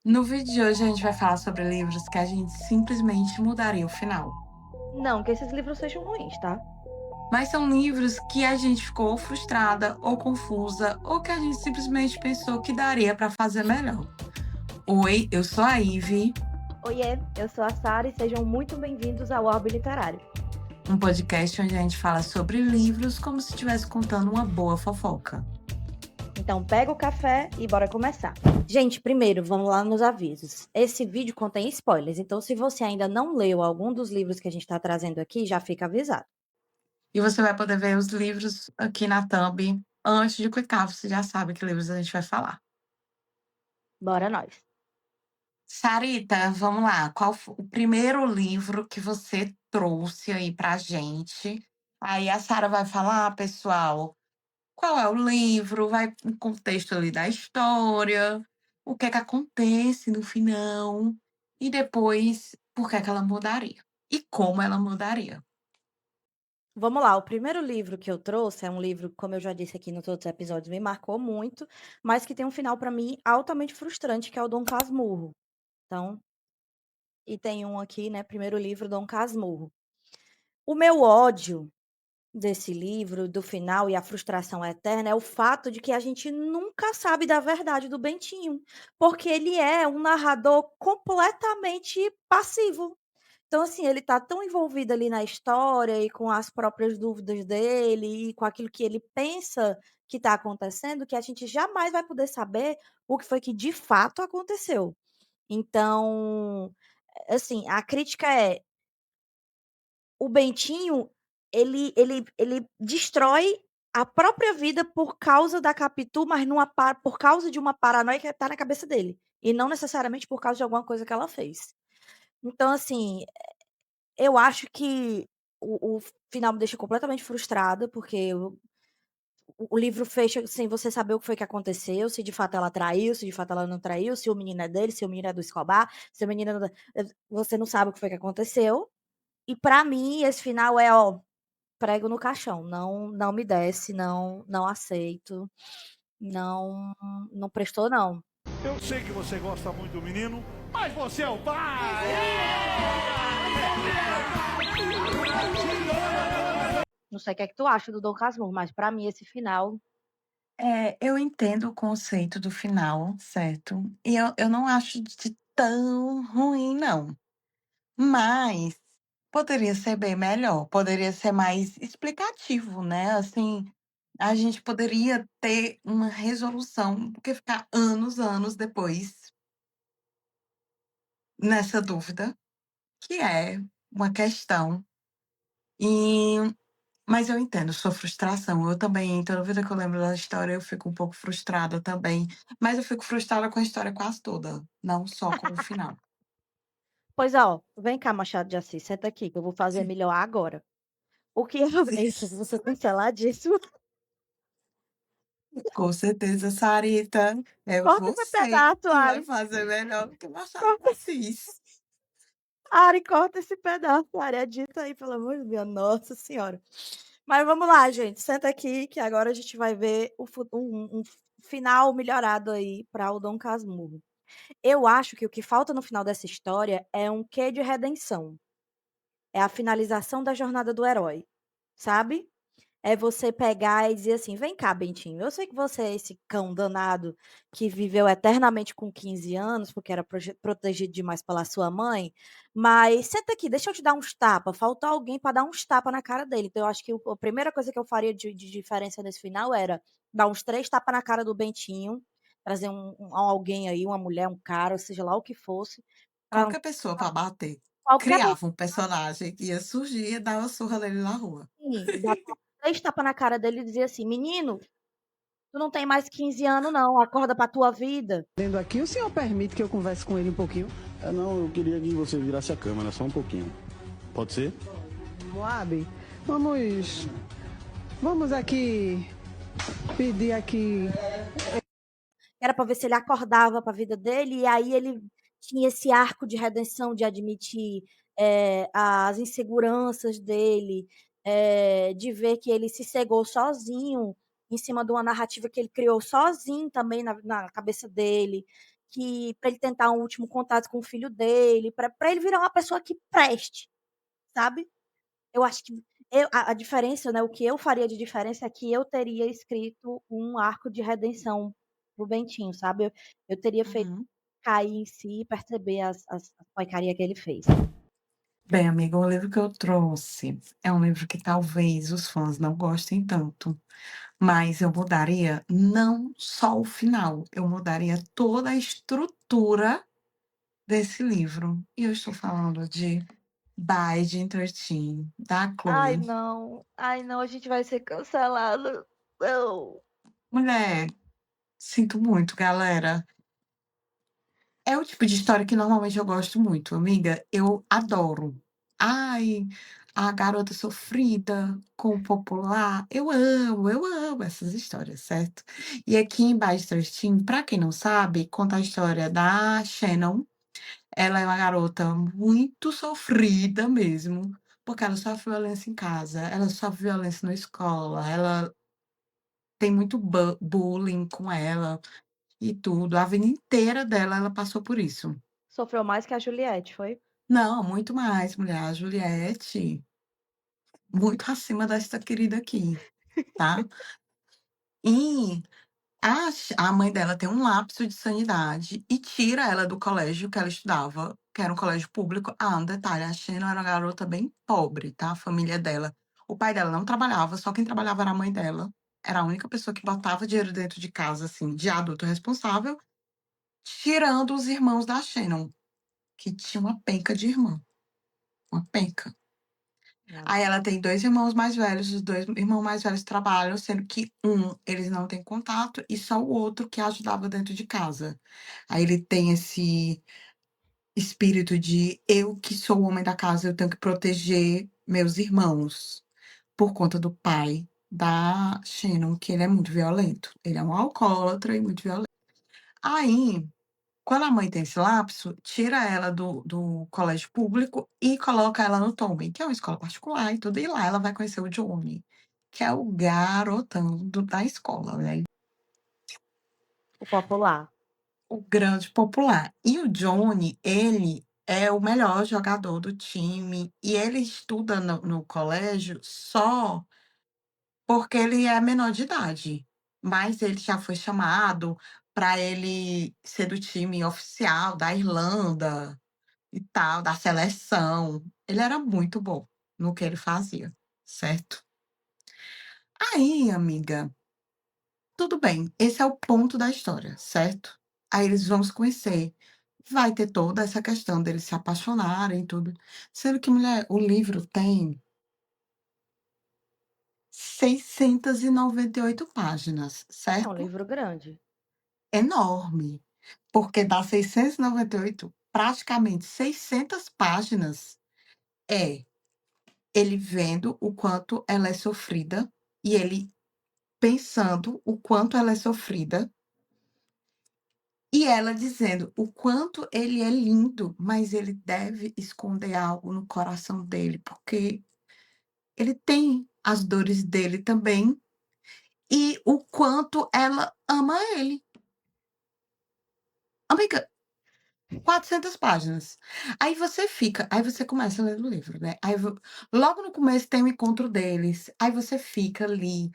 No vídeo de hoje a gente vai falar sobre livros que a gente simplesmente mudaria o final. Não que esses livros sejam ruins, tá. Mas são livros que a gente ficou frustrada ou confusa ou que a gente simplesmente pensou que daria para fazer melhor. Oi, eu sou a Ive, Oiê, eu sou a Sara e sejam muito bem-vindos ao Orbe Literário. um podcast onde a gente fala sobre livros como se estivesse contando uma boa fofoca. Então pega o café e bora começar. Gente, primeiro, vamos lá nos avisos. Esse vídeo contém spoilers, então se você ainda não leu algum dos livros que a gente está trazendo aqui, já fica avisado. E você vai poder ver os livros aqui na thumb antes de clicar, você já sabe que livros a gente vai falar. Bora nós. Sarita, vamos lá. Qual foi o primeiro livro que você trouxe aí pra gente? Aí a Sara vai falar, pessoal, qual é o livro, vai o contexto ali da história, o que é que acontece no final, e depois por que é que ela mudaria. E como ela mudaria. Vamos lá, o primeiro livro que eu trouxe é um livro, como eu já disse aqui nos outros episódios, me marcou muito, mas que tem um final para mim altamente frustrante, que é o Dom Casmurro. Então, e tem um aqui, né, primeiro livro, Dom Casmurro. O meu ódio desse livro, do final e a frustração eterna é o fato de que a gente nunca sabe da verdade do Bentinho, porque ele é um narrador completamente passivo. Então, assim, ele tá tão envolvido ali na história e com as próprias dúvidas dele e com aquilo que ele pensa que está acontecendo, que a gente jamais vai poder saber o que foi que de fato aconteceu. Então, assim, a crítica é o Bentinho, ele destrói a própria vida por causa da Capitu, mas por causa de uma paranoia que tá na cabeça dele, e não necessariamente por causa de alguma coisa que ela fez. Então, assim, eu acho que o final me deixa completamente frustrada, porque o livro fecha sem você saber o que foi que aconteceu, se de fato ela traiu, se de fato ela não traiu, se o menino é dele, se o menino é do Escobar, se o menino é você não sabe o que foi que aconteceu. E pra mim esse final é, ó, prego no caixão, não me desce, não aceito, não não prestou não. Eu sei que você gosta muito do menino, mas você é o pai! Não sei o que é que tu acha do Dom Casmurro, mas pra mim esse final Eu entendo o conceito do final, certo? E eu não acho de tão ruim, não. Mas poderia ser bem melhor, poderia ser mais explicativo, né, assim, a gente poderia ter uma resolução do que ficar anos, anos depois nessa dúvida, que é uma questão. E mas eu entendo sua frustração, eu também, toda vida que eu lembro da história, eu fico um pouco frustrada também, mas eu fico frustrada com a história quase toda, não só com o final. pois ó, vem cá Machado de Assis, senta aqui que eu vou fazer Sim, melhor agora. O que eu penso, você tem canceladíssimo. com certeza, Sarita, é Corta esse você pedaço, que vai Ari. fazer melhor que Machado de Corta Assis. Ari, corta esse pedaço, Ari, edita aí, pelo amor de Deus, nossa senhora. Mas vamos lá, gente, senta aqui que agora a gente vai ver um final melhorado aí para o Dom Casmurro. Eu acho que o que falta no final dessa história é um quê de redenção, é a finalização da jornada do herói, sabe? É você pegar e dizer assim: "Vem cá, Bentinho, eu sei que você é esse cão danado que viveu eternamente com 15 anos, porque era protegido demais pela sua mãe, mas senta aqui, deixa eu te dar uns tapa". Faltou alguém para dar uns tapa na cara dele. Então eu acho que a primeira coisa que eu faria de diferença nesse final era dar uns 3 tapa na cara do Bentinho, trazer alguém aí, uma mulher, um cara, seja lá o que fosse, pra Qualquer pessoa para bater, qualquer criava um personagem que ia surgir e dar uma surra nele na rua. assim, dar 3 tapa na cara dele e dizer assim: "Menino, tu não tem mais 15 anos não, acorda pra tua vida". Vendo aqui, o senhor permite que eu converse com ele um pouquinho? Não, eu queria que você virasse a câmera só um pouquinho. Pode ser? Moab, vamos, vamos aqui pedir aqui. Era pra ver se ele acordava pra vida dele, e aí ele tinha esse arco de redenção, de admitir, as inseguranças dele, de ver que ele se cegou sozinho, em cima de uma narrativa que ele criou sozinho também na cabeça dele, que para ele tentar um último contato com o filho dele, para ele virar uma pessoa que preste, sabe. Eu acho que a diferença, né, o que eu faria de diferença é que eu teria escrito um arco de redenção pro Bentinho, sabe. Eu teria feito Uhum. cair em si e perceber as porcaria que ele fez. Bem, amiga, o livro que eu trouxe é um livro que talvez os fãs não gostem tanto, mas eu mudaria não só o final, eu mudaria toda a estrutura desse livro. E eu estou falando de By 13, da Chloe. Ai não, a gente vai ser cancelado. Não. Mulher, sinto muito, galera. É o tipo de história que normalmente eu gosto muito, amiga, eu adoro. Ai, a garota sofrida com o popular, eu amo essas histórias, certo. E aqui em Bastard Teen, pra quem não sabe, conta a história da Shannon. Ela é uma garota muito sofrida mesmo, porque ela sofre violência em casa, ela sofre violência na escola, ela tem muito bullying com ela e tudo, a vida inteira dela ela passou por isso. Sofreu mais que a Juliette, foi? Não, muito mais, mulher. A Juliette, muito acima desta querida aqui, tá. E a mãe dela tem um lapso de sanidade e tira ela do colégio que ela estudava, que era um colégio público. Ah, um detalhe, a Sheila era uma garota bem pobre, tá, a família dela. O pai dela não trabalhava, só quem trabalhava era a mãe dela. Era a única pessoa que botava dinheiro dentro de casa, assim, de adulto responsável, tirando os irmãos da Shannon, que tinha uma penca de irmã, uma penca. Não. Aí ela tem 2 irmãos mais velhos, os 2 irmãos mais velhos trabalham, sendo que um eles não têm contato e só o outro que ajudava dentro de casa. Aí ele tem esse espírito de: "Eu que sou o homem da casa, eu tenho que proteger meus irmãos", por conta do pai da Shannon, que ele é muito violento. Ele é um alcoólatra e muito violento. Aí quando a mãe tem esse lapso, tira ela do colégio público e coloca ela no Tomben, que é uma escola particular e tudo, e lá ela vai conhecer o Johnny, que é o garotão da escola, né, O popular. o grande popular. E o Johnny, ele é o melhor jogador do time e ele estuda no colégio só porque ele é menor de idade, mas ele já foi chamado para ele ser do time oficial da Irlanda. E tal, da seleção. Ele era muito bom no que ele fazia, certo. Aí, amiga, tudo bem, esse é o ponto da história, certo. Aí eles vão se conhecer, vai ter toda essa questão deles se apaixonarem e tudo, sendo que mulher, o livro tem 698 páginas, É um certo. livro grande. Enorme, porque dá 698, praticamente 600 páginas é ele vendo o quanto ela é sofrida, e ele pensando o quanto ela é sofrida, e ela dizendo o quanto ele é lindo, mas ele deve esconder algo no coração dele, porque ele tem as dores dele também, e o quanto ela ama ele. Amiga, 400 páginas. Aí você começa a ler o livro, né, logo no começo tem o encontro deles, aí você fica ali: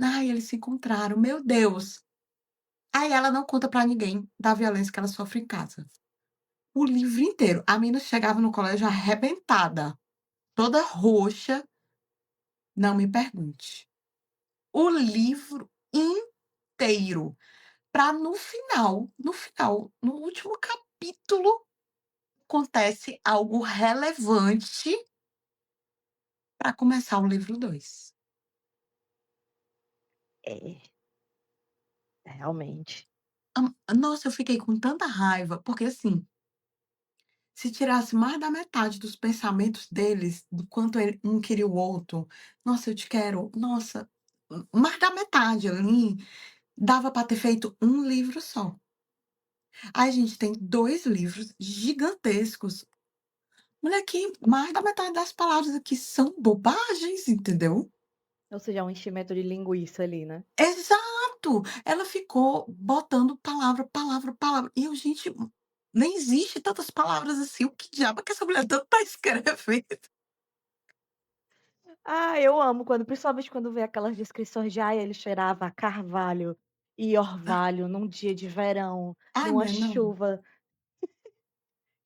"Ai, eles se encontraram, meu Deus". Aí ela não conta pra ninguém da violência que ela sofre em casa. O livro inteiro. A menina chegava no colégio arrebentada, toda roxa, não me pergunte. O livro inteiro, pra no final, no último capítulo, acontece algo relevante pra começar o livro 2. É, realmente. Nossa, eu fiquei com tanta raiva, porque assim, se tirasse mais da metade dos pensamentos deles, do quanto um queria o outro, "Nossa, eu te quero", nossa, mais da metade ali, dava para ter feito um livro só. Aí a gente tem 2 livros gigantescos. Mulher, que mais da metade das palavras aqui são bobagens, entendeu? Ou seja, é um enchimento de linguiça ali, né. Exato! Pronto, ela ficou botando palavra, palavra, palavra, e eu: "Gente, nem existe tantas palavras assim, o que diabo que essa mulher tanto tá escrevendo?". Ah, eu amo quando principalmente quando vê aquelas descrições de: "Ai, ele cheirava a carvalho e orvalho num dia de verão, Ai, numa né, não. chuva".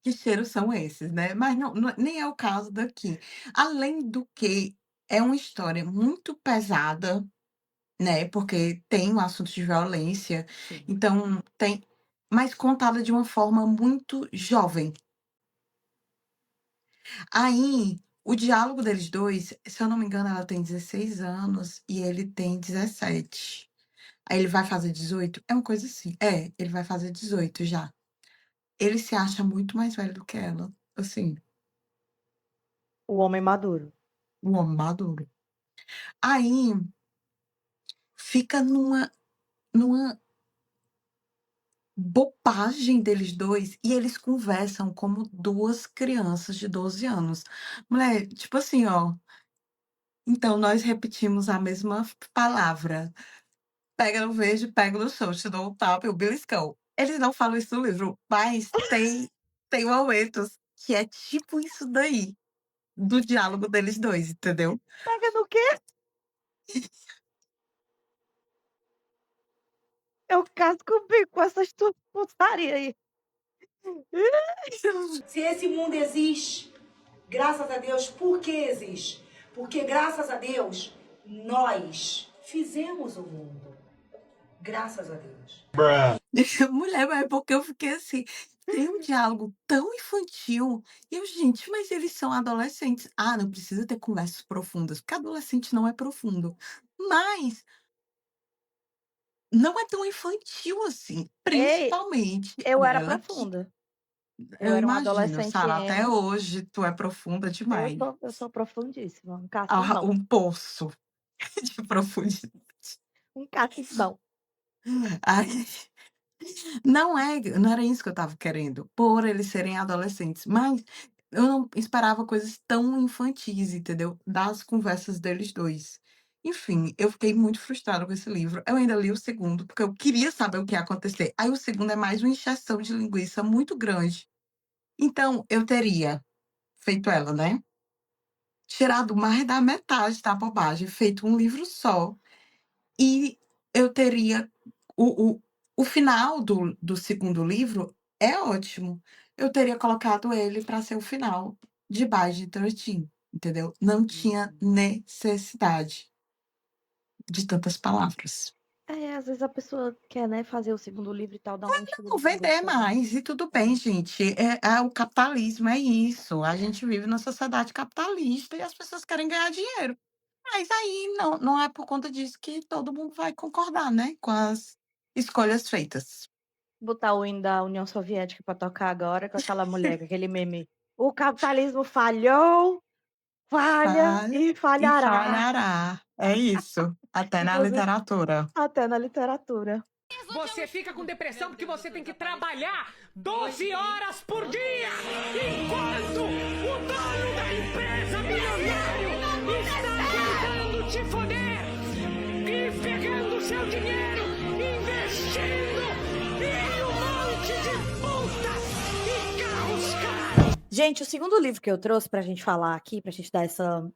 Que cheiros são esses, né? Mas nem é o caso daqui. Além do que, é uma história muito pesada, né, porque tem um assunto de violência, Sim. então tem mas contada de uma forma muito jovem. Aí, o diálogo deles 2, se eu não me engano, ela tem 16 anos e ele tem 17. Aí ele vai fazer 18, é uma coisa assim. É, ele vai fazer 18 já. Ele se acha muito mais velho do que ela, assim, O homem maduro. um homem maduro. Aí, fica numa bobagem deles 2 e eles conversam como 2 crianças de 12 anos. Mulher, tipo assim, ó, então nós repetimos a mesma palavra. Pega no verde, pega no chão, te dou um tapa e um beliscão. Eles não falam isso no livro, mas tem momentos que é tipo isso daí, do diálogo deles 2, entendeu? Pega no quê? Eu casco o bico com essas tuas putaria aí. Se esse mundo existe, graças a Deus, por que existe? Porque graças a Deus, nós fizemos o mundo. Graças a Deus. Mulher, mas é porque eu fiquei assim, tem um diálogo tão infantil, e eu: "Gente, mas eles são adolescentes". Ah, não precisa ter conversas profundas, porque adolescente não é profundo. Mas não é tão infantil assim, Ei, principalmente eu era ela que profunda. Eu eu era uma imagino, adolescente Sara, até emo. hoje tu é profunda demais. Eu sou profundíssima, um Ah, cacimbão, um poço de profundidade. um cacimbão. Aí não era isso que eu estava querendo, por eles serem adolescentes, mas eu não esperava coisas tão infantis, entendeu, das conversas deles 2. Enfim, eu fiquei muito frustrada com esse livro. Eu ainda li o segundo, porque eu queria saber o que ia acontecer. Aí o segundo é mais uma encheção de linguiça muito grande. Então eu teria feito ela, né, tirado mais da metade da bobagem, feito um livro só. E eu teria o o final do segundo livro é ótimo. Eu teria colocado ele para ser o final de Bage 13, entendeu. Não tinha Uhum. necessidade de tantas palavras. É, às vezes a pessoa quer, né, fazer o segundo livro e tal, dar uma enchida Não, de vender linguiça ali. mais e tudo É. bem, gente. É o capitalismo, é isso. A gente vive numa sociedade capitalista e as pessoas querem ganhar dinheiro. Mas aí não é por conta disso que todo mundo vai concordar, né, com as escolhas feitas. Botar o hino da União Soviética pra tocar agora com aquela mulher, com aquele meme: "O capitalismo falhou, falha Falha e e falhará", falhará. É isso, até na inclusive literatura. até na literatura. Você fica com depressão porque você tem que trabalhar 12 horas por dia, enquanto o dono da empresa milionário está tentando te foder e pegando seu dinheiro, investindo em um monte de putas e carros caros. Gente, o segundo livro que eu trouxe pra gente falar aqui, pra gente dar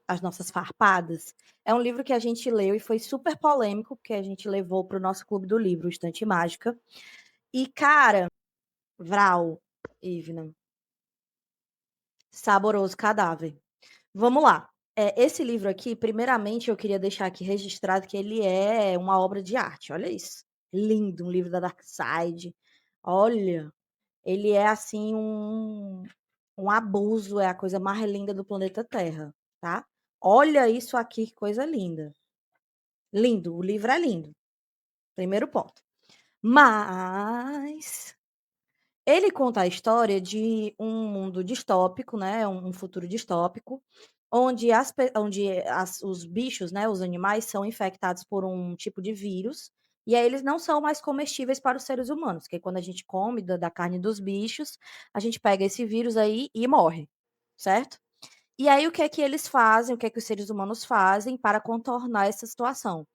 as nossas farpadas, é um livro que a gente leu e foi super polêmico, porque a gente levou para o nosso clube do livro, o Estante Mágica. E, cara, Vral, Ivna, Saboroso Cadáver. Vamos lá. Esse livro aqui, primeiramente, eu queria deixar aqui registrado que ele é uma obra de arte. Olha isso. Lindo, um livro da Dark Side. Olha, ele é assim um abuso, é a coisa mais linda do planeta Terra, tá? Olha isso aqui, que coisa linda. Lindo, o livro é lindo. Primeiro ponto. Mas ele conta a história de um mundo distópico, né, um futuro distópico, onde os bichos, né, os animais são infectados por um tipo de vírus, e aí eles não são mais comestíveis para os seres humanos, porque quando a gente come da carne dos bichos, a gente pega esse vírus aí e morre, certo? E aí o que é que eles fazem, o que é que os seres humanos fazem para contornar essa situação?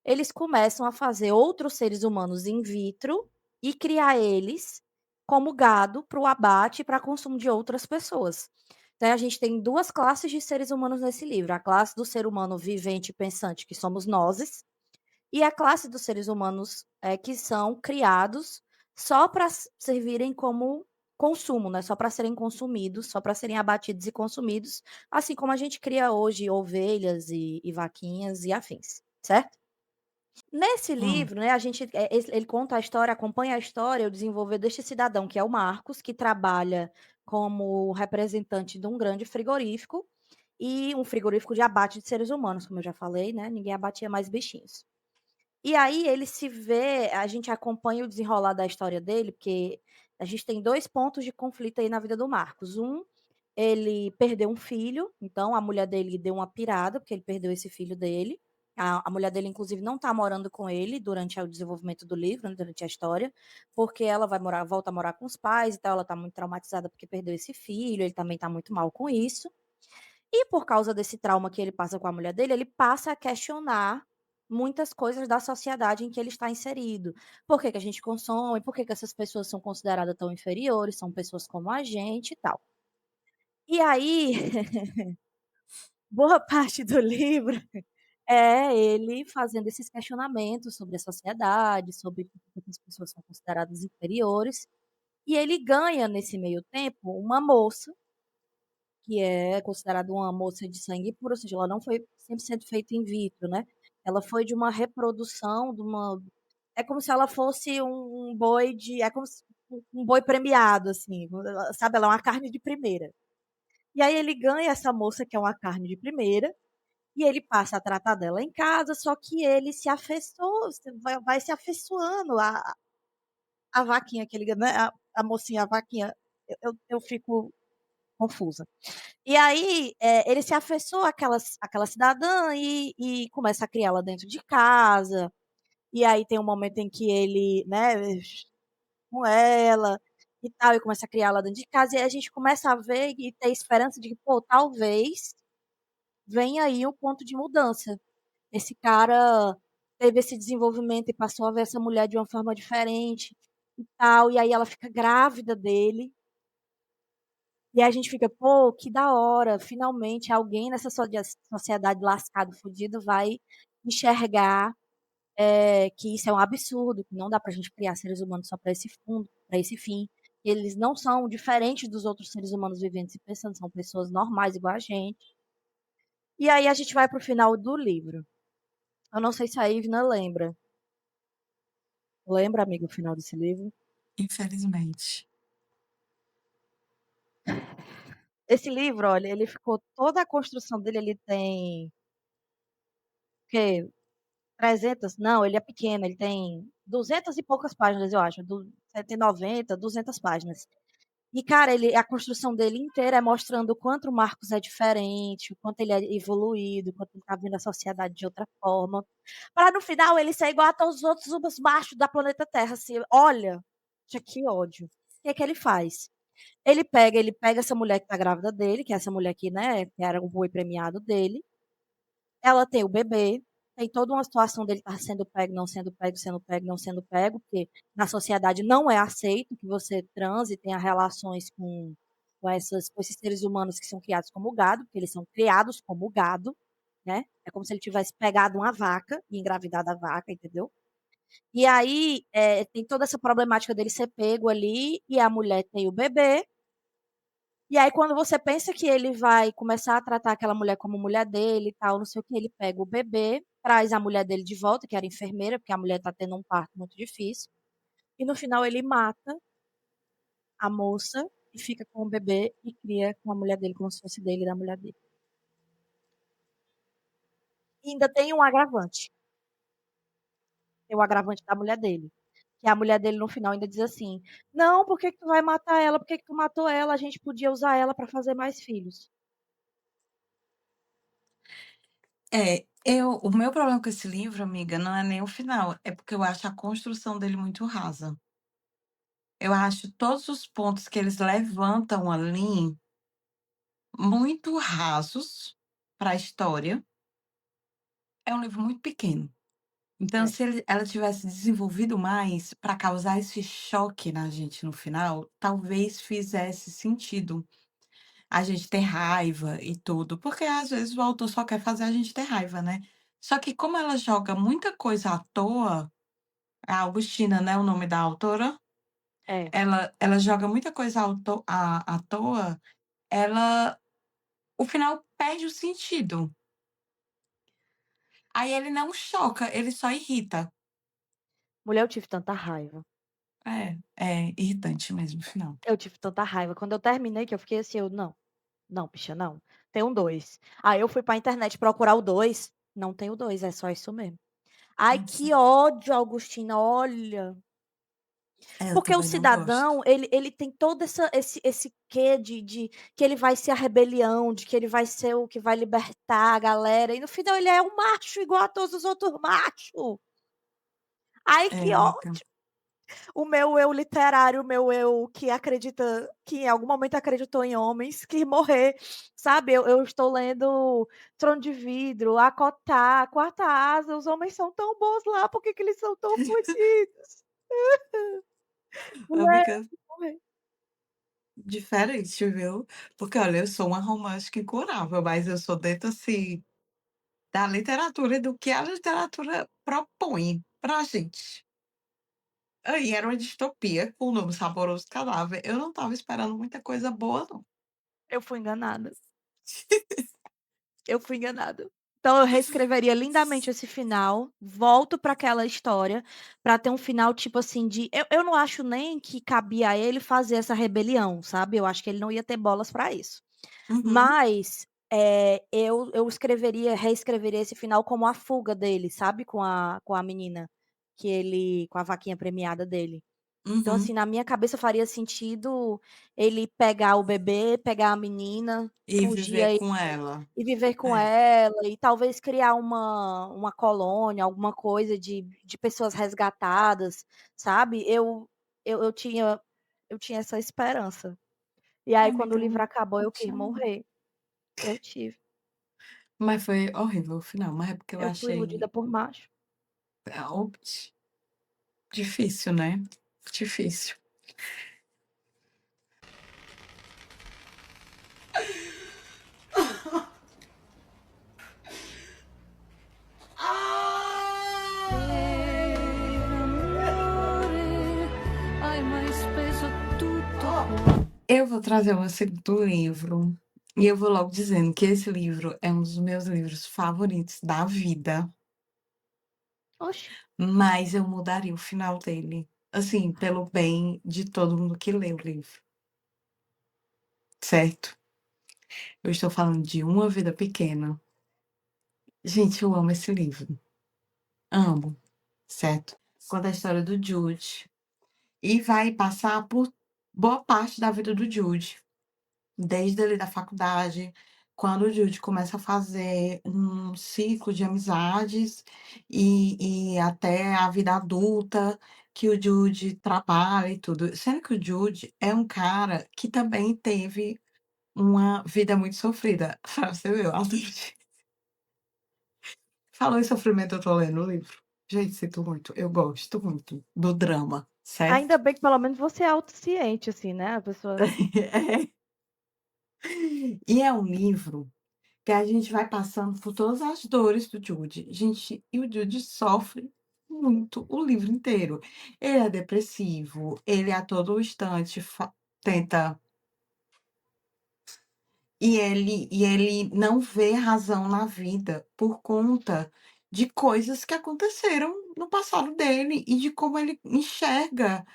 eles começam a fazer outros seres humanos in vitro e criar eles como gado para o abate e para consumo de outras pessoas. Então a gente tem 2 classes de seres humanos nesse livro, a classe do ser humano vivente e pensante, que somos nós, e a classe dos seres humanos, que são criados só para servirem como consumo, né, só para serem consumidos, só para serem abatidos e consumidos, assim como a gente cria hoje ovelhas e vaquinhas e afins, certo? Nesse Hum, livro, né, a gente, ele conta a história, acompanha a história, o desenvolver deste cidadão, que é o Marcos, que trabalha como representante de um grande frigorífico, e um frigorífico de abate de seres humanos, como eu já falei, né, ninguém abatia mais bichinhos. E aí ele se vê, a gente acompanha o desenrolar da história dele, porque a gente tem 2 pontos de conflito aí na vida do Marcos. Ele perdeu um filho, então a mulher dele deu uma pirada, porque ele perdeu esse filho dele. A mulher dele, inclusive, não está morando com ele durante o desenvolvimento do livro, né, durante a história, porque ela volta a morar com os pais e tal, ela está muito traumatizada porque perdeu esse filho, ele também está muito mal com isso. E por causa desse trauma que ele passa com a mulher dele, ele passa a questionar muitas coisas da sociedade em que ele está inserido. Por que que a gente consome? Por que que essas pessoas são consideradas tão inferiores? São pessoas como a gente e tal. E aí, boa parte do livro é ele fazendo esses questionamentos sobre a sociedade, sobre por que as pessoas são consideradas inferiores. E ele ganha, nesse meio tempo, uma moça que é considerada uma moça de sangue puro, ou seja, ela não foi 100% feita in vitro, né. Ela foi de uma reprodução de uma, é como se ela fosse um boi de, é como se um boi premiado, assim, sabe, ela é uma carne de primeira. E aí ele ganha essa moça que é uma carne de primeira, e ele passa a tratar dela em casa, só que ele se afeiçoa, vai se afeiçoando a vaquinha que ele, né, a mocinha, a vaquinha, eu fico confusa. E aí, ele se afeiçoa àquela cidadã e começa a criá-la dentro de casa, e aí tem um momento em que ele, né, com ela e tal, e começa a criá-la dentro de casa, e aí a gente começa a ver e ter esperança de que, pô, talvez venha aí um ponto de mudança. Esse cara teve esse desenvolvimento e passou a ver essa mulher de uma forma diferente e tal, e aí ela fica grávida dele. E aí a gente fica: "Pô, que da hora, finalmente alguém nessa sociedade lascado, fudido, vai enxergar, que isso é um absurdo, que não dá pra gente criar seres humanos só pra esse fim. Eles não são diferentes dos outros seres humanos viventes e pensando, são pessoas normais igual a gente". E aí a gente vai para o final do livro. Eu não sei se a Ivna lembra. Lembra, amiga, o final desse livro? infelizmente. Esse livro, olha, ele ficou, toda a construção dele, ele tem, o quê? 300, não, ele é pequeno, ele tem 200 e poucas páginas, eu acho, 190, 200 páginas. E, cara, a construção dele inteira é mostrando o quanto o Marcos é diferente, o quanto ele é evoluído, o quanto ele tá vendo a sociedade de outra forma, para no final ele ser igual a todos os outros os machos da planeta Terra, assim, olha, gente, que ódio. O que é que ele faz? Ele pega essa mulher que tá grávida dele, que é essa mulher que, né, que era o boi premiado dele, ela tem o bebê, tem toda uma situação dele estar sendo pego, não sendo pego, sendo pego, não sendo pego, porque na sociedade não é aceito que você transe e tenha relações com esses seres humanos que são criados como gado, porque eles são criados como gado, né? É como se ele tivesse pegado uma vaca e engravidado a vaca, entendeu? E aí, tem toda essa problemática dele ser pego ali, e a mulher tem o bebê, e aí quando você pensa que ele vai começar a tratar aquela mulher como mulher dele e tal, não sei o que, ele pega o bebê, traz a mulher dele de volta, que era enfermeira, porque a mulher tá tendo um parto muito difícil, e no final ele mata a moça e fica com o bebê e cria com a mulher dele como se fosse dele e da mulher dele. E ainda tem o agravante da mulher dele, que a mulher dele no final ainda diz assim: "Não, por que que tu vai matar ela? Por que que tu matou ela? A gente podia usar ela pra fazer mais filhos". O meu problema com esse livro, amiga, não é nem o final, é porque eu acho a construção dele muito rasa. Eu acho todos os pontos que eles levantam ali muito rasos para a história. É um livro muito pequeno. Então, É. se ela tivesse desenvolvido mais para causar esse choque na gente no final, talvez fizesse sentido a gente ter raiva e tudo, porque às vezes o autor só quer fazer a gente ter raiva, né. Só que como ela joga muita coisa à toa, a Augustina, né, o nome da autora, É. ela joga muita coisa à toa, ela o final perde o sentido. Aí ele não choca, ele só irrita. Mulher, eu tive tanta raiva. É irritante mesmo o final. Eu tive tanta raiva. Quando eu terminei, que eu fiquei assim, eu: "Não, não, bicha, não. Tem um 2". Aí eu fui pra internet procurar o 2, não tem o 2, é só isso mesmo. Ai, Nossa, que ódio, Augustina, olha. eu Porque o também não gosto. cidadão, ele tem todo esse quê de que ele vai ser a rebelião, de que ele vai ser o que vai libertar a galera, e no final ele é um macho igual a todos os outros macho. Ai, É, que amiga. ódio. O meu eu literário, o meu eu que acredita que em algum momento acreditou em homens, que morrer, sabe. Eu estou lendo Trono de Vidro, Acotar, Quarta Asa, os homens são tão bons lá, por que que eles são tão fodidos? Mulher, Amiga, morrer. diferente, viu. Porque olha, eu sou uma romântica incurável, mas eu sou dentro, assim, da literatura e do que a literatura propõe pra gente. Aí era uma distopia com o nome Saboroso Cadáver, eu não estava esperando muita coisa boa não. Eu fui enganada. Eu fui enganada. Então eu reescreveria lindamente esse final, volto pra aquela história, pra ter um final, tipo assim, de eu não acho nem que cabia a ele fazer essa rebelião, sabe, eu acho que ele não ia ter bolas pra isso. Uhum, Mas, eu reescreveria esse final como a fuga dele, sabe, com a menina, que ele com a vaquinha premiada dele. Então, assim, uhum. na minha cabeça faria sentido ele pegar o bebê, pegar a menina, E fugir viver aí com ela. e viver com É, ela e talvez criar uma colônia, alguma coisa de pessoas resgatadas, sabe. Eu tinha essa esperança. E aí quando o amiga, livro acabou eu quis tchau. morrer. Eu tive. Mas foi horrível o final, mas é porque eu Eu fui iludida achei, por macho. ops, difícil, né, difícil. Eu vou trazer o meu segundo livro, e eu vou logo dizendo que esse livro é um dos meus livros favoritos da vida, Oxe, mas eu mudaria o final dele, assim, pelo bem de todo mundo que lê o livro, certo? Eu estou falando de Uma Vida Pequena. Gente, eu amo esse livro, amo, certo? Conta a história do Jude, e vai passar por boa parte da vida do Jude. Desde ali da faculdade, quando o Jude começa a fazer um ciclo de amizades e até a vida adulta, que o Jude trabalha e tudo. Sendo que o Jude é um cara que também teve uma vida muito sofrida, pra você ver, eu adoro. Falou em sofrimento, eu tô lendo o livro. Gente, sinto muito, eu gosto muito do drama, ainda certo? bem que pelo menos você é autociente, assim, né, a pessoa E é um livro que a gente vai passando por todas as dores do Jude. Gente, e o Jude sofre muito o livro inteiro. Ele é depressivo, ele a todo instante tenta e ele não vê razão na vida por conta de coisas que aconteceram no passado dele e de como ele enxerga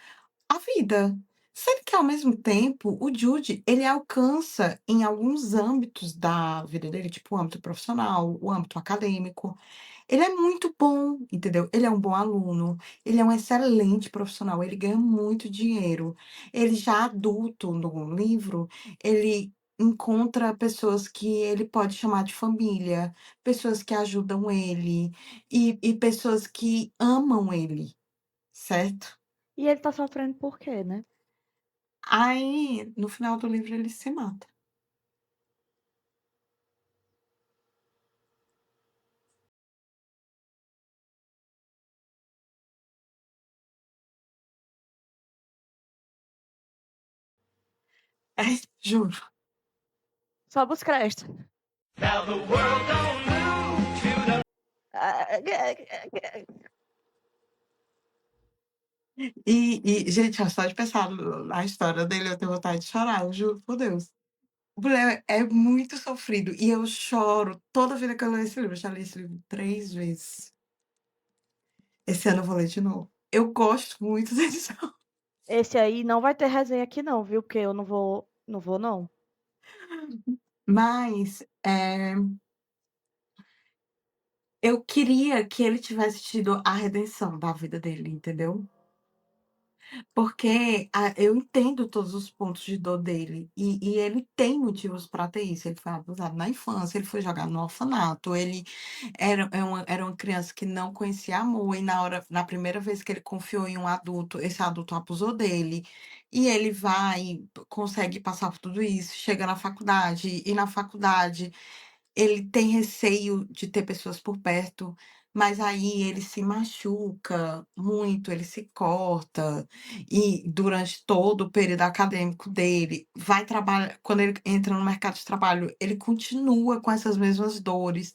a vida. Sendo que ao mesmo tempo, o Jude, ele alcança em alguns âmbitos da vida dele, tipo o âmbito profissional, o âmbito acadêmico, ele é muito bom, entendeu? Ele é um bom aluno, ele é um excelente profissional, ele ganha muito dinheiro. Ele já adulto no livro, ele encontra pessoas que ele pode chamar de família, pessoas que ajudam ele e pessoas que amam ele, certo? e ele tá sofrendo por quê, né? Aí, no final do livro, ele se mata. Ai, juro. Sobe os créditos. Gente, só de pensar na história dele, eu tenho vontade de chorar, eu juro por Deus. O mulher é muito sofrido e eu choro toda vida que eu leio esse livro. Eu já li esse livro 3 vezes. Esse ano eu vou ler de novo. Eu gosto muito desse. Esse aí não vai ter resenha aqui não, viu, porque eu não vou não. Mas, eu queria que ele tivesse tido a redenção da vida dele, entendeu? Porque eu entendo todos os pontos de dor dele, e ele tem motivos para ter isso. Ele foi abusado na infância, ele foi jogado no orfanato, ele era uma criança que não conhecia amor, e na primeira vez que ele confiou em um adulto, esse adulto abusou dele, e ele vai, consegue passar por tudo isso, chega na faculdade, e na faculdade ele tem receio de ter pessoas por perto, mas aí ele se machuca muito, ele se corta, e durante todo o período acadêmico dele, vai trabalhar quando ele entra no mercado de trabalho, ele continua com essas mesmas dores.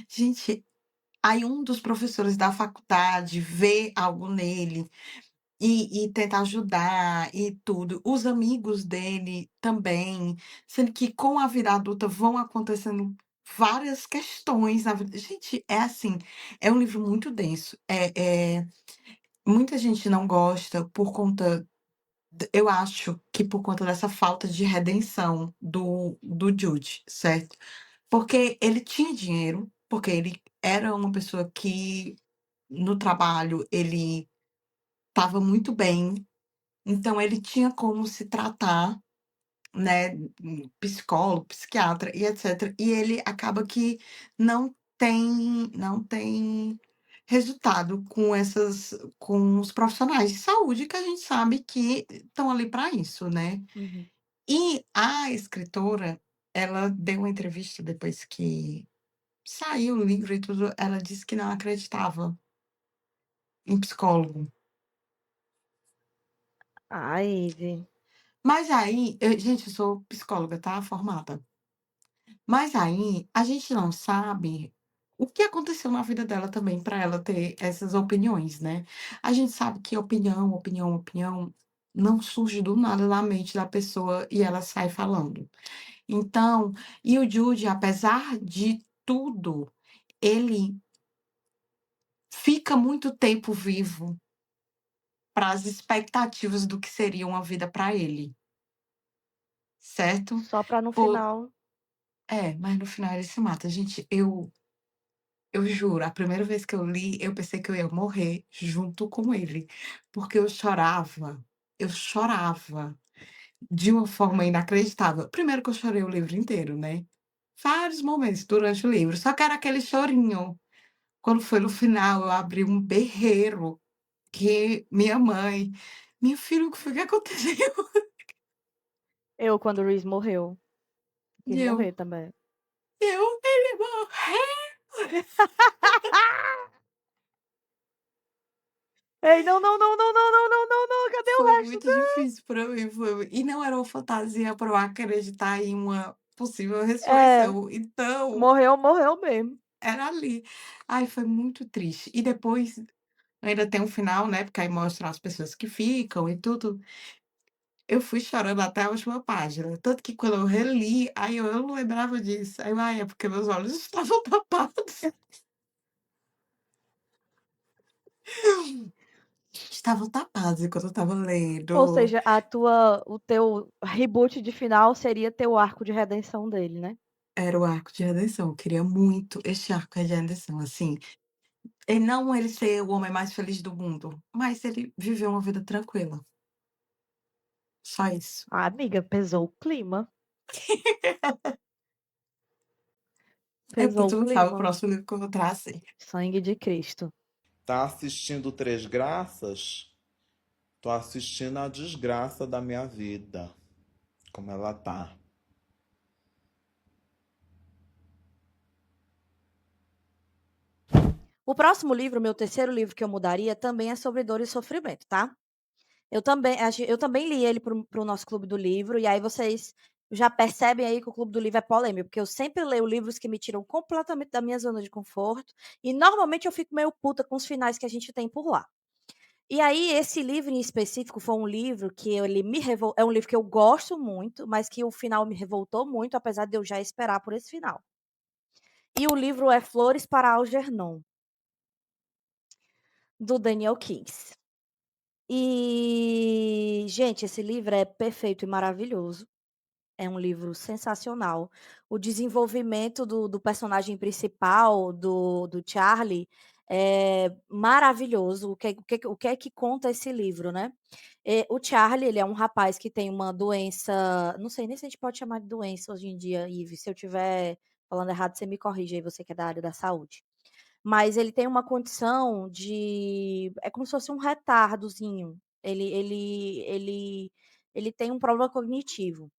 Gente, aí um dos professores da faculdade vê algo nele e tenta ajudar e tudo. Os amigos dele também, sendo que com a vida adulta vão acontecendo várias questões na vida. Gente, é assim, é um livro muito denso. Muita gente não gosta por conta, eu acho que por conta dessa falta de redenção do Jude, certo? Porque ele tinha dinheiro, porque ele era uma pessoa que no trabalho ele estava muito bem, então ele tinha como se tratar, né, psicólogo, psiquiatra e etcétera, e ele acaba que não tem resultado com os profissionais de saúde que a gente sabe que estão ali para isso, né. Uhum. E a escritora, ela deu uma entrevista depois que saiu o livro e tudo, ela disse que não acreditava em psicólogo. Ai, Ive. Mas aí, gente, eu sou psicóloga, tá, formada. Mas aí, a gente não sabe o que aconteceu na vida dela também para ela ter essas opiniões, né. A gente sabe que opinião, opinião, opinião não surge do nada na mente da pessoa e ela sai falando. Então, e o Jude, apesar de tudo, ele fica muito tempo vivo para as expectativas do que seria uma vida para ele, certo? Só pra no Po final mas no final ele se mata. Gente, eu juro, a primeira vez que eu li, eu pensei que eu ia morrer junto com ele, porque eu chorava de uma forma inacreditável. Primeiro que eu chorei o livro inteiro, né, vários momentos durante o livro, só que era aquele chorinho. Quando foi no final, eu abri um berreiro, que minha mãe: "Minha filha, o que foi que aconteceu?" eu quando o Reese morreu, E quis eu morrer também. "Ele morreu!" Ei, não, não, não, não, não, não, não, não, não, cadê o Foi resto? muito difícil pra mim, e não era uma fantasia pra eu acreditar em uma possível É, ressurreição, então morreu, morreu mesmo. era ali. Ai, foi muito triste. E depois ainda tem um final, né, porque aí mostra as pessoas que ficam e tudo. Eu fui chorando até a última página, tanto que quando eu reli, aí eu não lembrava disso. Aí eu: "Ai, é porque meus olhos estavam tapados". Estavam tapados enquanto eu estava Ou lendo. seja, o teu reboot de final seria ter o arco de redenção dele, né? Era o arco de redenção, eu queria muito este arco de redenção, assim. E não ele ser o homem mais feliz do mundo, mas ele viveu uma vida tranquila, só isso. Ah, amiga, pesou o clima, É pesou porque o tu não sabe o clima. próximo livro que eu vou trazer. Sangue de Cristo. Tá assistindo Três Graças? Tô assistindo a desgraça da minha vida. Como ela tá. O próximo livro, meu terceiro livro que eu mudaria, também é sobre dor e sofrimento, tá? Eu também li ele para o nosso clube do livro, e aí vocês já percebem aí que o clube do livro é polêmico, porque eu sempre leio livros que me tiram completamente da minha zona de conforto, e normalmente eu fico meio puta com os finais que a gente tem por lá. E aí esse livro em específico foi um livro que ele me revol é um livro que eu gosto muito, mas que o final me revoltou muito, apesar de eu já esperar por esse final. E o livro é Flores para Algernon, do Daniel Keyes. E, gente, esse livro é perfeito e maravilhoso. É um livro sensacional. O desenvolvimento do personagem principal, do Charlie, é maravilhoso. O que é que conta esse livro, né? O Charlie, ele é um rapaz que tem uma doença, não sei nem se a gente pode chamar de doença hoje em dia, Ive. Se eu estiver falando errado, você me corrige aí, você que é da área da saúde. Mas ele tem uma condição de, é como se fosse um retardozinho. Ele tem um problema cognitivo.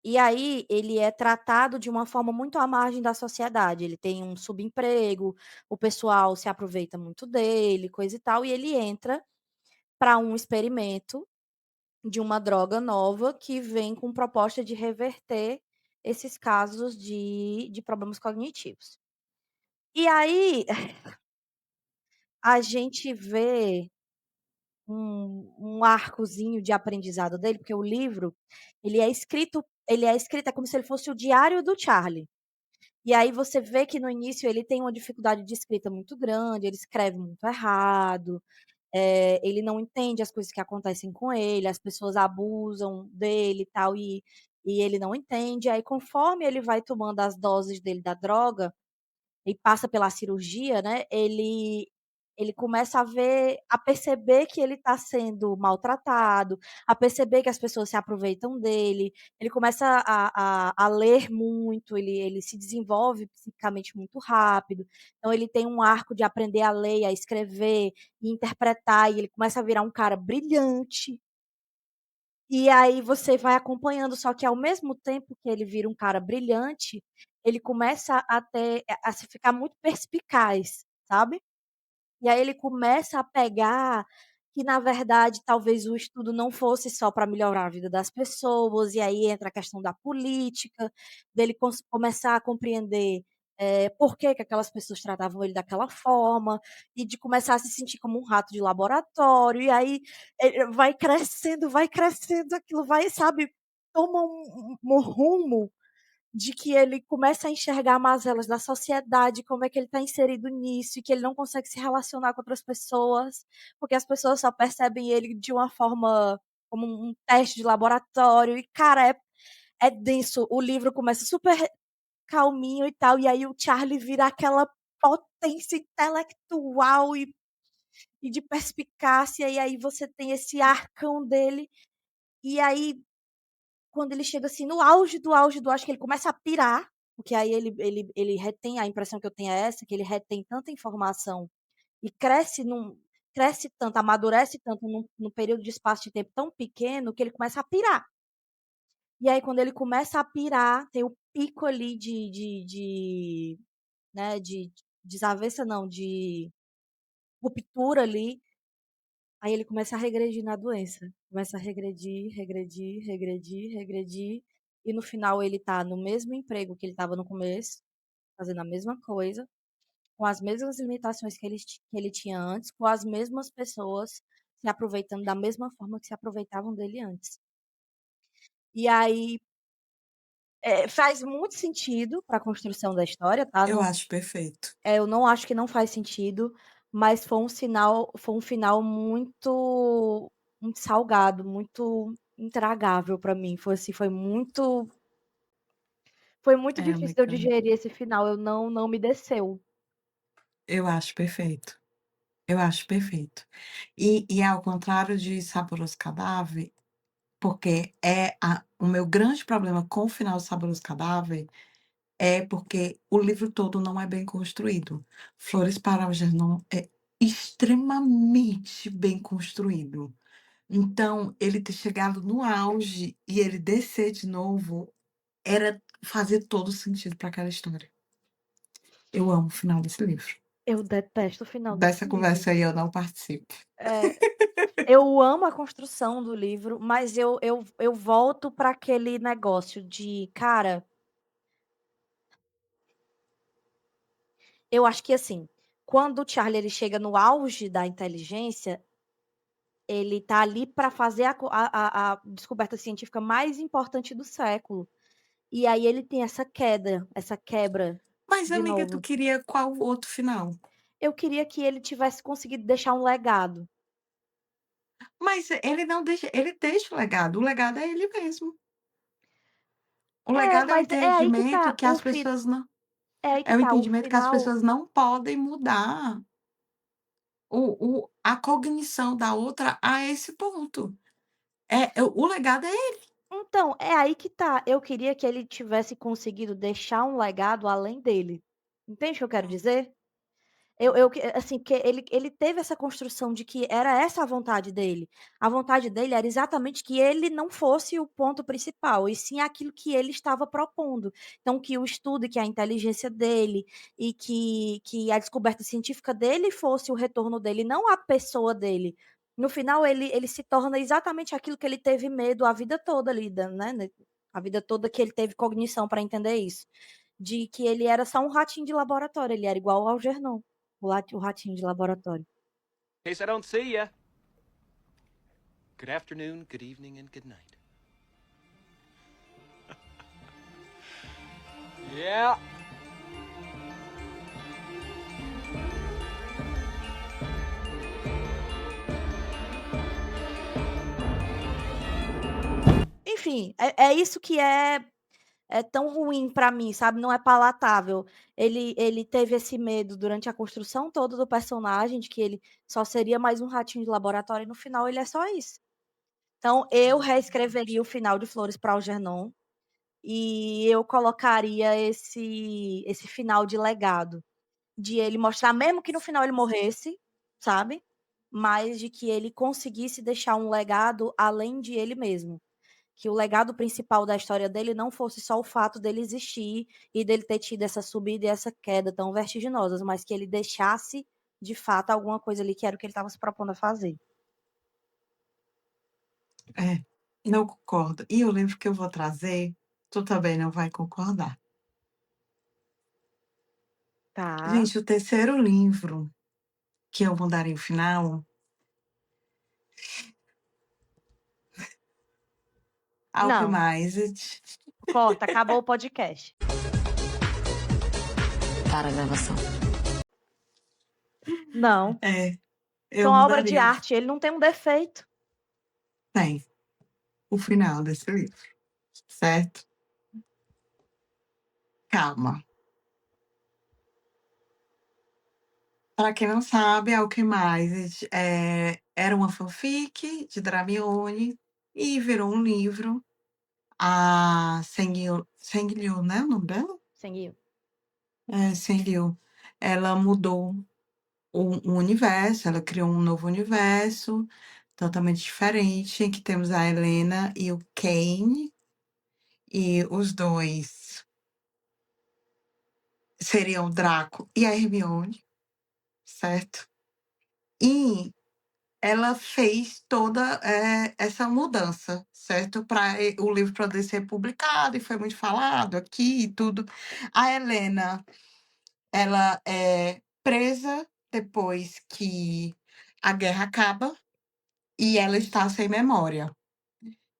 E aí ele é tratado de uma forma muito à margem da sociedade. Ele tem um subemprego, o pessoal se aproveita muito dele, coisa e tal, e ele entra para um experimento de uma droga nova que vem com proposta de reverter esses casos de problemas cognitivos. E aí a gente vê um arcozinho de aprendizado dele, porque o livro, ele é escrito é como se ele fosse o diário do Charlie. E aí você vê que no início ele tem uma dificuldade de escrita muito grande, ele escreve muito errado, ele não entende as coisas que acontecem com ele, as pessoas abusam dele e tal, e ele não entende. Aí conforme ele vai tomando as doses dele da droga, e passa pela cirurgia, né, ele começa a perceber que ele está sendo maltratado, a perceber que as pessoas se aproveitam dele, ele começa a ler muito, ele se desenvolve psicicamente muito rápido, então ele tem um arco de aprender a ler, a escrever e interpretar, e ele começa a virar um cara brilhante. E aí você vai acompanhando, só que ao mesmo tempo que ele vira um cara brilhante, ele começa a se ficar muito perspicaz, sabe. E aí ele começa a pegar que, na verdade, talvez o estudo não fosse só para melhorar a vida das pessoas, e aí entra a questão da política, dele começar a compreender, por que que aquelas pessoas tratavam ele daquela forma, e de começar a se sentir como um rato de laboratório, e aí, vai crescendo, aquilo vai, sabe, toma um rumo de que ele começa a enxergar mazelas da sociedade, como é que ele está inserido nisso, e que ele não consegue se relacionar com outras pessoas, porque as pessoas só percebem ele de uma forma como um teste de laboratório. E, cara, é denso. O livro começa super calminho e tal, e aí o Charlie vira aquela potência intelectual e de perspicácia, e aí você tem esse arcão dele, e aí quando ele chega, assim, no auge do auge do auge, que ele começa a pirar, porque aí ele retém, a impressão que eu tenho é essa, que ele retém tanta informação e cresce tanto, amadurece tanto num período de espaço de tempo tão pequeno, que ele começa a pirar. E aí quando ele começa a pirar, tem o pico ali né, de desavença não, de ruptura ali, aí ele começa a regredir na doença. Começa a regredir, regredir, regredir, regredir, e no final ele tá no mesmo emprego que ele estava no começo, fazendo a mesma coisa, com as mesmas limitações que ele tinha antes, com as mesmas pessoas se aproveitando da mesma forma que se aproveitavam dele antes. E aí, faz muito sentido para a construção da história, tá, Eu acho perfeito. eu não acho que não faz sentido, mas foi um final muito salgado, muito intragável pra mim. Foi muito É, difícil de eu Mecânica. digerir esse final, eu não me desceu. Eu acho perfeito. Eu acho perfeito. E ao contrário de Saboroso Cadáver, porque o meu grande problema com o final de Saboroso Cadáver é porque o livro todo não é bem construído. Flores para Algernon é extremamente bem construído. Então, ele ter chegado no auge e ele descer de novo, era fazer todo sentido para aquela história. Eu amo o final desse livro. Eu detesto o final desse Dessa livro. conversa aí eu não participo. É, Eu amo a construção do livro, mas eu volto para aquele negócio de, cara, eu acho que assim, quando o Charlie ele chega no auge da inteligência, ele tá ali para fazer a descoberta científica mais importante do século. E aí ele tem essa queda, essa quebra Mas, de amiga, tu novo. queria qual outro final? Eu queria que ele tivesse conseguido deixar um legado. Mas ele deixa o legado é ele mesmo. O É, legado é o mas é aí que entendimento tá que as pessoas não é aí que é o tá, o entendimento que as final. pessoas não podem mudar a cognição da outra a esse ponto. O legado é ele. Então, é aí que tá, eu queria que ele tivesse conseguido deixar um legado além dele. Entende o que eu quero dizer? Eu que assim, que ele teve essa construção de que era essa a vontade dele. A vontade dele era exatamente que ele não fosse o ponto principal, e sim aquilo que ele estava propondo. Então que o estudo, que a inteligência dele e que a descoberta científica dele fosse o retorno dele, não a pessoa dele. No final ele se torna exatamente aquilo que ele teve medo a vida toda ali, né, a vida toda que ele teve cognição para entender isso, de que ele era só um ratinho de laboratório, ele era igual ao Algernon. O ratinho de laboratório. Case I don't see ya. Good afternoon, good evening, and good night. Yeah. Enfim, é isso que é tão ruim pra mim, sabe, não é palatável. Ele teve esse medo durante a construção toda do personagem, de que ele só seria mais um ratinho de laboratório e no final ele é só isso. Então eu reescreveria o final de Flores para Algernon, e eu colocaria esse final de legado, de ele mostrar mesmo que no final ele morresse, sabe, mas de que ele conseguisse deixar um legado além de ele mesmo. Que o legado principal da história dele não fosse só o fato dele existir e dele ter tido essa subida e essa queda tão vertiginosas, mas que ele deixasse, de fato, alguma coisa ali que era o que ele estava se propondo a fazer. É, não concordo. E o livro que eu vou trazer, tu também não vai concordar. Tá. Gente, o terceiro livro que eu mudaria o final, Não, Alchemized. corta, acabou o podcast. Para a gravação. Não, É, eu são obra de mudaria. arte, ele não tem um defeito. Tem, o final desse livro, certo? Calma. Para quem não sabe, Alchemized era uma fanfic de Dramione e virou um livro. A Seng-Liu, né, o nome dela? Seguiu. Seng-Liu. Ela mudou o universo, ela criou um novo universo, totalmente diferente, em que temos a Helena e o Kane, e os dois seriam o Draco e a Hermione, certo? E ela fez toda, essa mudança, certo? Para o livro poder ser publicado, e foi muito falado aqui e tudo. A Helena, ela é presa depois que a guerra acaba e ela está sem memória.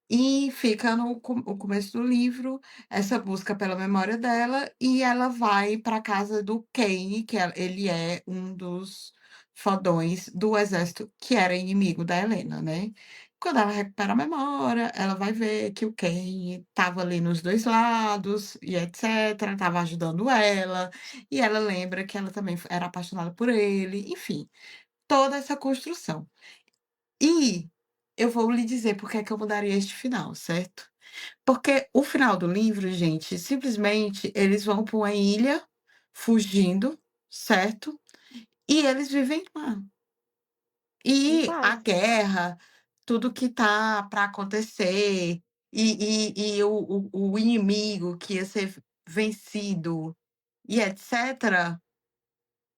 E fica o começo do livro, essa busca pela memória dela, e ela vai para casa do Kane, que ele é um dos fodões do exército que era inimigo da Helena, né. Quando ela recupera a memória, ela vai ver que o Kane estava ali nos 2 lados e etcétera, estava ajudando ela, e ela lembra que ela também era apaixonada por ele, enfim, toda essa construção. E eu vou lhe dizer por que é que eu mudaria este final, certo? Porque o final do livro, gente, simplesmente eles vão para uma ilha fugindo, certo? E eles vivem lá. Em E a paz. guerra, tudo que tá para acontecer, e o inimigo que ia ser vencido e etcétera,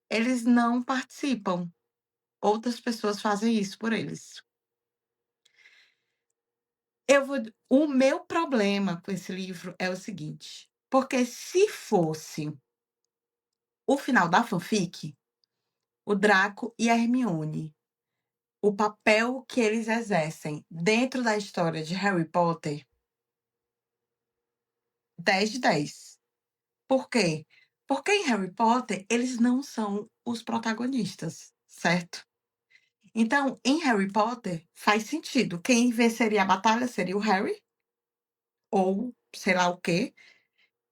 eles não participam. Outras pessoas fazem isso por eles. O meu problema com esse livro é o seguinte, porque se fosse o final da fanfic, o Draco e a Hermione, o papel que eles exercem dentro da história de Harry Potter, 10 de 10. Por quê? Porque em Harry Potter eles não são os protagonistas, certo? Então, em Harry Potter, faz sentido. Quem venceria a batalha seria o Harry, ou sei lá o quê,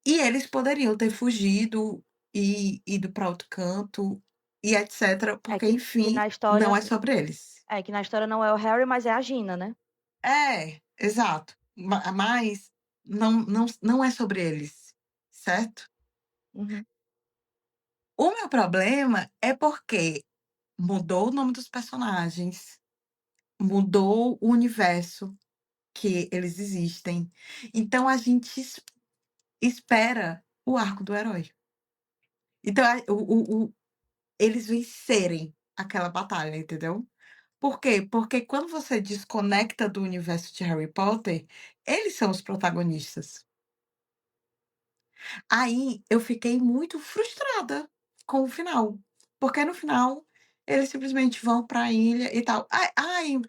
e eles poderiam ter fugido e ido para outro canto e etc, porque, que enfim, na história não é sobre eles. que na história não é o Harry, mas é a Gina, né. É, exato. Mas não é sobre eles, certo? Uhum. O meu problema é porque mudou o nome dos personagens, mudou o universo que eles existem, então a gente espera o arco do herói. Então eles vencerem aquela batalha, entendeu? Por quê? Porque quando você desconecta do universo de Harry Potter, eles são os protagonistas. Aí eu fiquei muito frustrada com o final, porque no final eles simplesmente vão pra ilha e tal. Ai,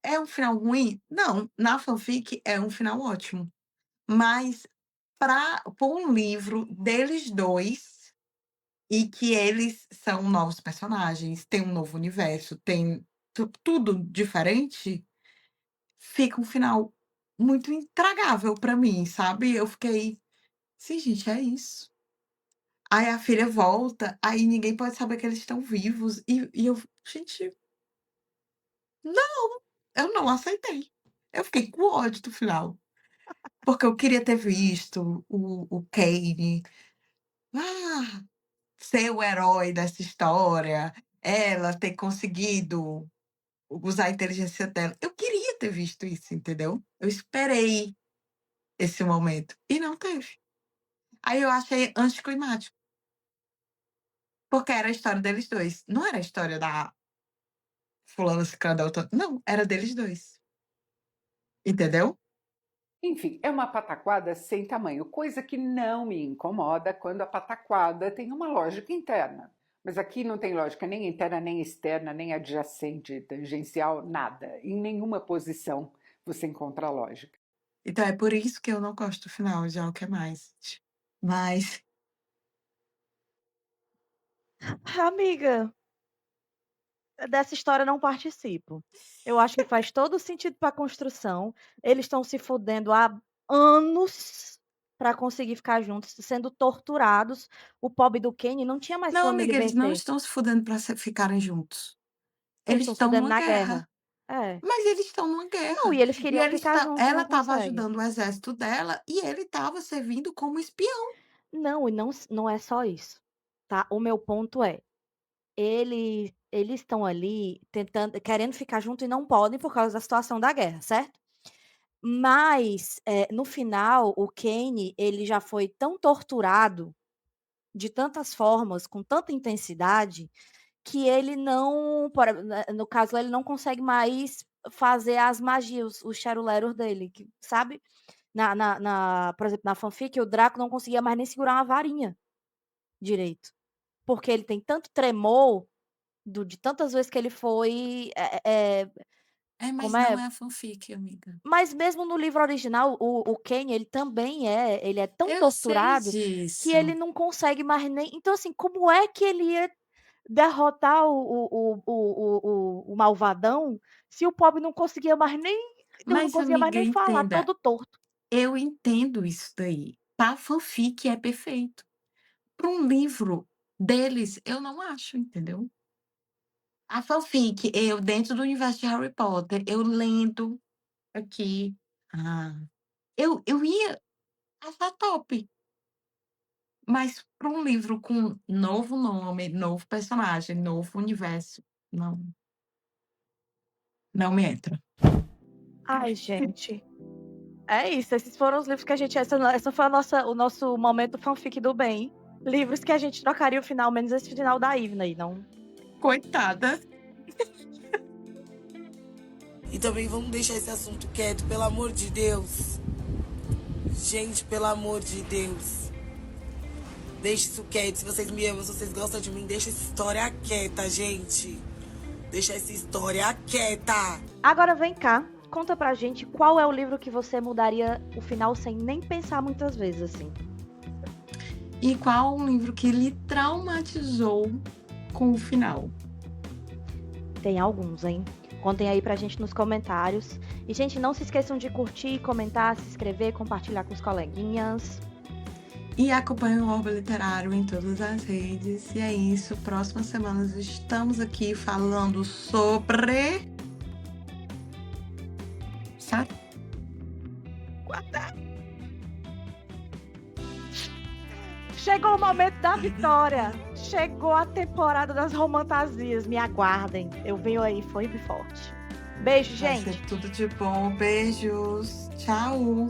é um final ruim? Não, na fanfic é um final ótimo, mas para um livro deles 2 e que eles são novos personagens, tem um novo universo, tem tudo diferente, fica um final muito intragável pra mim, sabe. Eu fiquei: "Sim, gente, é isso". Aí a filha volta, aí ninguém pode saber que eles estão vivos e eu: "Gente, não, eu não aceitei". Eu fiquei com ódio do final, porque eu queria ter visto o Kane, ah, ser o herói dessa história, ela ter conseguido usar a inteligência dela. Eu queria ter visto isso, entendeu? Eu esperei esse momento e não teve. Aí eu achei anticlimático, porque era a história deles 2, não era a história da fulana, ciclana, outra não, era deles 2. Entendeu? Enfim, é uma pataquada sem tamanho, coisa que não me incomoda quando a pataquada tem uma lógica interna. Mas aqui não tem lógica nem interna, nem externa, nem adjacente, tangencial, nada. Em nenhuma posição você encontra lógica. Então é por isso que eu não gosto do final de O Que Mais. Mas Amiga, dessa história eu não participo. Eu acho que faz todo sentido pra construção. Eles estão se fudendo há anos pra conseguir ficar juntos, sendo torturados. O pobre do Kenny não tinha mais não, como ele amiga, eles não vencer. estão se fudendo pra ficarem juntos. Eles Eles estão se estão fudendo numa na guerra. guerra. É. Mas eles estão numa Não, guerra. e eles E queriam ficar juntos e ela não estava conseguem. ajudando o exército dela e ele estava servindo como espião. Não, e não é só isso, tá. O meu ponto é, eles estão ali querendo ficar junto e não podem por causa da situação da guerra, certo? Mas, no final, o Kane, ele já foi tão torturado, de tantas formas, com tanta intensidade, que ele não no caso, ele não consegue mais fazer as magias, os cheruleros dele, que sabe? Por exemplo, na fanfic, o Draco não conseguia mais nem segurar uma varinha direito, porque ele tem tanto tremor de tantas vezes que ele foi, É, mas como não é? é a fanfic, amiga. Mas mesmo no livro original, o Ken, ele também ele é tão Eu sei torturado que disso. ele não consegue mais nem então, assim, como é que ele ia derrotar o malvadão, se o pobre não conseguia mais nem não Mas, conseguia mais amiga, nem falar, entenda, todo torto. eu entendo isso daí. Pra fanfic é perfeito. Para um livro deles, eu não acho, entendeu? A fanfic, eu dentro do universo de Harry Potter, eu lendo aqui, ah, eu ia achar top, mas para um livro com novo nome, novo personagem, novo universo, não, não me entra. Ai, gente, é isso, esses foram os livros que a gente essa foi a nossa o nosso momento fanfic do bem. Livros que a gente trocaria o final, menos esse final da Ivna aí, não Coitada. E também vamos deixar esse assunto quieto, pelo amor de Deus. Gente, pelo amor de Deus. Deixa isso quieto. Se vocês me amam, se vocês gostam de mim, deixa essa história quieta, gente. Deixa essa história quieta. Agora vem cá, conta pra gente qual é o livro que você mudaria o final sem nem pensar muitas vezes, assim. E qual um livro que lhe traumatizou com o final? Tem alguns, hein? Contem aí pra gente nos comentários. E, gente, não se esqueçam de curtir, comentar, se inscrever, compartilhar com os coleguinhas. E acompanhe o Orbe Literário em todas as redes. E é isso. Próximas semanas estamos aqui falando sobre... Sabe? Chegou o momento da vitória. Chegou a temporada das romantasias. Me aguardem. Eu venho aí, firme e forte. Beijo, Vai gente. ser tudo de bom. Beijos. Tchau.